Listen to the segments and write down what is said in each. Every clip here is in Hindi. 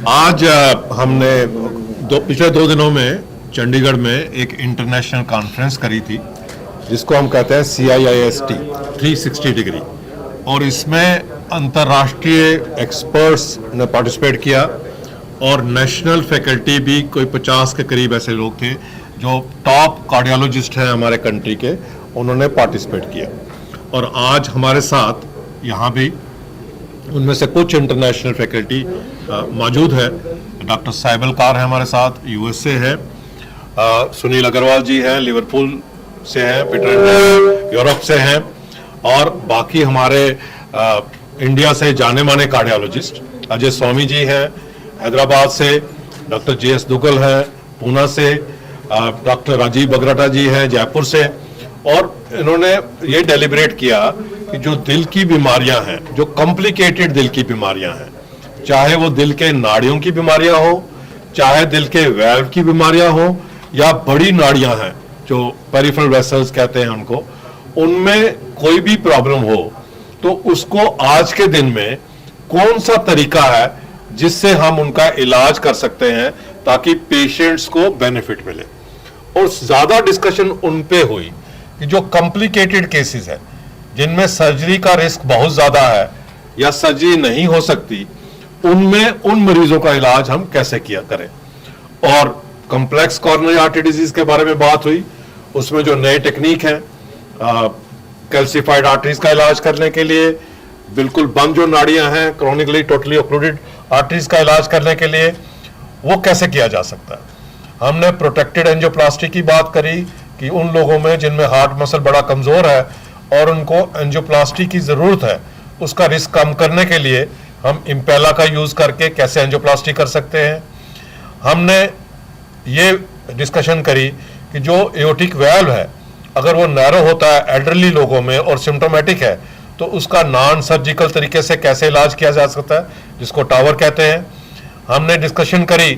आज हमने पिछले 2 दिनों में चंडीगढ़ में एक इंटरनेशनल कॉन्फ्रेंस करी थी जिसको हम कहते हैं CIIST 360 डिग्री, और इसमें अंतर्राष्ट्रीय एक्सपर्ट्स ने पार्टिसिपेट किया और नेशनल फैकल्टी भी कोई 50 के करीब ऐसे लोग थे जो टॉप कार्डियोलॉजिस्ट हैं हमारे कंट्री के, उन्होंने पार्टिसिपेट किया। और आज हमारे साथ यहाँ भी उनमें से कुछ इंटरनेशनल फैकल्टी मौजूद है। डॉक्टर साइबल कार है हमारे साथ, USA है, सुनील अग्रवाल जी हैं, लिवरपूल से हैं, पीटर यूरोप से हैं, और बाकी हमारे इंडिया से जाने माने कार्डियोलॉजिस्ट अजय स्वामी जी हैं हैदराबाद से, डॉक्टर JS दुग्गल हैं पूना से, डॉक्टर राजीव बगराटा जी हैं जयपुर से। और इन्होंने ये डेलिब्रेट किया कि जो दिल की बीमारियां हैं, जो कॉम्प्लिकेटेड दिल की बीमारियां हैं, चाहे वो दिल के नाड़ियों की बीमारियां हो, चाहे दिल के वेल्व की बीमारियां हो, या बड़ी नाड़ियां हैं जो पेरिफेरल वेसल्स कहते हैं उनको, उनमें कोई भी प्रॉब्लम हो तो उसको आज के दिन में कौन सा तरीका है जिससे हम उनका इलाज कर सकते हैं ताकि पेशेंट्स को बेनिफिट मिले। और ज्यादा डिस्कशन उन पे हुई कि जो कॉम्प्लिकेटेड केसेस हैं जिनमें सर्जरी का रिस्क बहुत ज्यादा है या सर्जरी नहीं हो सकती, उनमें उन मरीजों का इलाज हम कैसे किया करें। और कॉम्प्लेक्स कॉर्नरी आर्टरी डिजीज के बारे में बात हुई, उसमें जो नए टेक्निक है कैल्सिफाइड आर्टरीज का इलाज करने के लिए, बिल्कुल बंद जो नाड़ियां हैं क्रोनिकली टोटली ऑक्लूडेड आर्टरीज का इलाज करने के लिए, वो कैसे किया जा सकता है। हमने प्रोटेक्टेड एंजियोप्लास्टी की बात करी कि उन लोगों में जिनमें हार्ट मसल बड़ा कमजोर है और उनको एंजियोप्लास्टी की जरूरत है, उसका रिस्क कम करने के लिए हम इम्पेला का यूज करके कैसे एंजियोप्लास्टी कर सकते हैं। हमने ये डिस्कशन करी कि जो एओर्टिक वाल्व है अगर वो नैरो होता है एल्डरली लोगों में और सिम्टोमेटिक है तो उसका नॉन सर्जिकल तरीके से कैसे इलाज किया जा सकता है, जिसको टावर कहते हैं। हमने डिस्कशन करी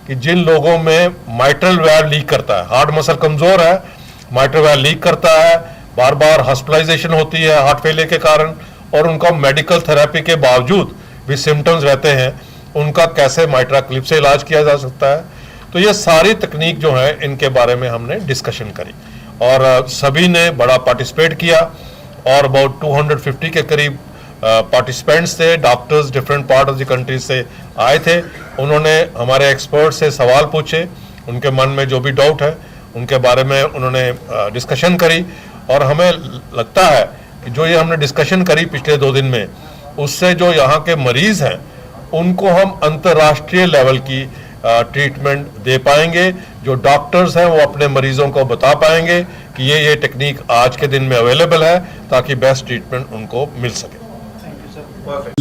कि जिन लोगों में माइट्रल वाल्व लीक करता है, हार्ट मसल कमजोर है, माइट्रल वाल्व लीक करता है, बार बार हॉस्पिटलाइजेशन होती है हार्ट फेलियर के कारण, और उनका मेडिकल थेरेपी के बावजूद भी सिम्टम्स रहते हैं, उनका कैसे माइट्रा क्लिप से इलाज किया जा सकता है। तो ये सारी तकनीक जो है इनके बारे में हमने डिस्कशन करी और सभी ने बड़ा पार्टिसिपेट किया और अबाउट 250 के करीब पार्टिसिपेंट्स थे, doctors different part of the country से आए थे। उन्होंने हमारे एक्सपर्ट से सवाल पूछे, उनके मन में जो भी डाउट है उनके बारे में उन्होंने डिस्कशन करी, और हमें लगता है कि जो ये हमने डिस्कशन करी पिछले 2 दिन में, उससे जो यहाँ के मरीज हैं उनको हम अंतर्राष्ट्रीय लेवल की ट्रीटमेंट दे पाएंगे। जो डॉक्टर्स हैं वो अपने मरीजों को बता पाएंगे कि ये टेक्निक आज के दिन में अवेलेबल है ताकि बेस्ट ट्रीटमेंट उनको मिल सके।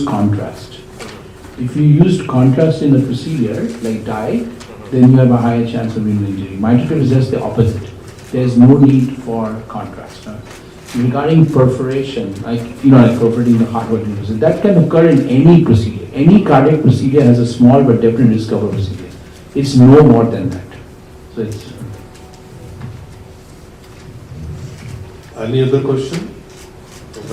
Contrast. If you used contrast in the procedure, like dye, then you have a higher chance of renal injury. Mitral is just the opposite. There is no need for contrast. Regarding perforation, like perforating the heart valve, that can occur in any procedure. Any cardiac procedure has a small but definite risk of a procedure. It's no more than that. So it's. Any other question?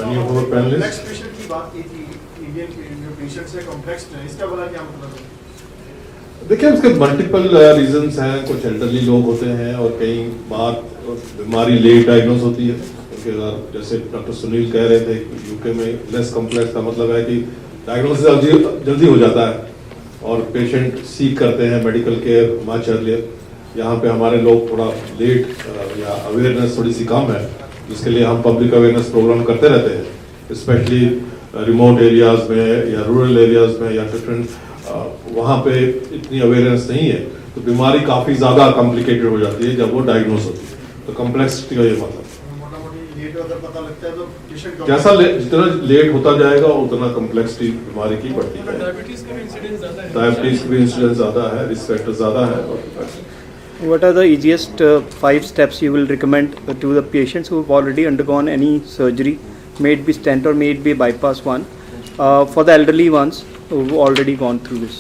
Any of our panelists? Next patient की बात की थी, इंडियन जो पेशेंट्स है कॉम्प्लेक्स है, इसका बड़ा क्या मतलब है? देखिए उसके मल्टीपल रीजंस हैं। कुछ एल्डरली लोग होते हैं और कई बार बीमारी लेट डायग्नोस होती है उनके साथ, जैसे डॉक्टर सुनील कह रहे थे यूके में लेस कॉम्प्लेक्स का मतलब है कि डायग्नोसिस जल्दी हो जाता है और पेशेंट सीख करते हैं मेडिकल केयर मच अर्लियर। यहाँ पे हमारे लोग थोड़ा लेट या अवेयरनेस थोड़ी सी कम है, जिसके लिए हम पब्लिक अवेयरनेस प्रोग्राम करते रहते हैं, स्पेशली रिमोट एरियाज में या रूरल एरियाज में या डिफरेंट वहाँ पे इतनी अवेयरनेस नहीं है तो बीमारी काफ़ी ज़्यादा कॉम्प्लिकेटेड हो जाती है जब वो डायग्नोस होती है। तो कॉम्प्लेक्सिटी का ये मतलब जैसा जितना लेट होता जाएगा उतना कॉम्प्लेक्सिटी बीमारी की बढ़ती है। डायबिटीज का भी इंसिडेंस ज़्यादा है, रिस्क फैक्टर ज़्यादा है। What are the easiest 5 steps you will recommend to the patients who have already undergone any surgery, may it be stent or may it be bypass one, for the elderly ones who have already gone through this?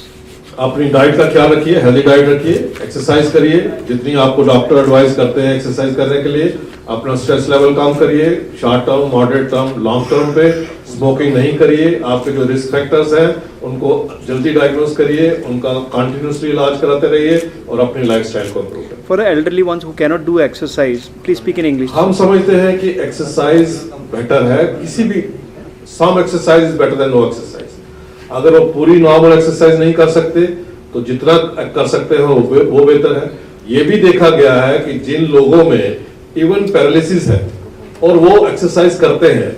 अपनी डाइट का ख्याल रखिए, हेल्दी डाइट रखिए, एक्सरसाइज करिए जितनी आपको डॉक्टर एडवाइस करते हैं एक्सरसाइज करने के लिए, अपना स्ट्रेस लेवल कम करिए, short term, moderate term, long term पे स्मोकिंग नहीं करिए, आपके जो रिस्क फैक्टर्स हैं उनको जल्दी डायग्नोज करिए, उनका कंटिन्यूसली इलाज कराते रहिए और अपनी लाइफस्टाइल को इम्प्रूव करिए। For the elderly ones who cannot do exercise, please speak in English. हम समझते हैं कि एक्सरसाइज बेटर है, किसी भी some exercise is better than no exercise. अगर वो पूरी नॉर्मल एक्सरसाइज नहीं कर सकते तो जितना कर सकते हो वो बेहतर है। ये भी देखा गया है कि जिन लोगों में इवन पैरालिसिस है और वो एक्सरसाइज करते हैं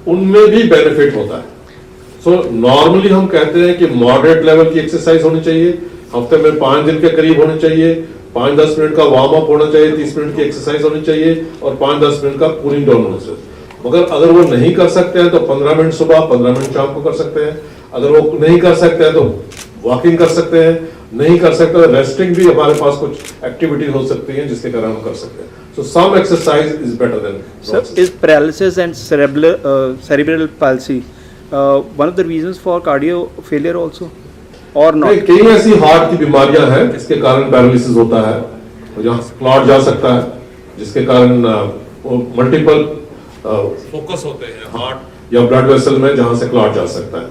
उनमें भी बेनिफिट होता है। सो नॉर्मली हम कहते हैं कि मॉडरेट लेवल की एक्सरसाइज होनी चाहिए, हफ्ते में 5 दिन के करीब होनी चाहिए, 5-10 मिनट का वार्म अप होना चाहिए, 30 मिनट की एक्सरसाइज होनी चाहिए और 5-10 मिनट का कूलिंग डाउन होना चाहिए। मगर अगर वो नहीं कर सकते हैं तो 15 मिनट सुबह, 15 मिनट शाम को कर सकते हैं। अगर वो नहीं कर सकते हैं तो वॉकिंग कर सकते हैं, नहीं कर सकते तो रेस्टिंग भी हमारे पास कुछ एक्टिविटी हो सकती है जिसके कारण हम कर सकते हैं। So some exercise is better then. Sir, is paralysis and cerebral palsy one of the reasons for cardio failure also or not? कई ऐसी हार्ट की बीमारियां हैं जिसके कारण पैरालिसिस होता है, जहाँ क्लॉट जा सकता है, जिसके कारण वो मल्टीपल फोकस होते हैं हार्ट या ब्लड वेसल में जहां से क्लॉट जा सकता है,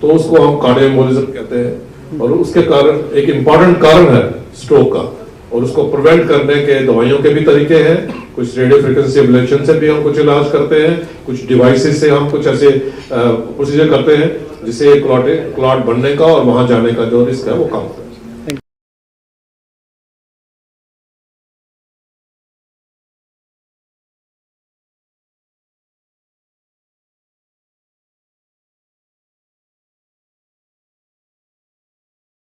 तो उसको हम कार्डियोएम्बोलिज्म कहते हैं। और उसके कारण एक इम्पॉर्टेंट कारण है स्ट्रोक का, और उसको प्रिवेंट करने के दवाइयों के भी तरीके हैं। कुछ रेडियो फ्रिक्वेंसी एब्लेशन से भी हम कुछ इलाज करते हैं, कुछ डिवाइसेस से हम कुछ ऐसे प्रोसीजर करते हैं जिससे क्लॉट बनने का और वहां जाने का जो रिस्क है वो कम होता है।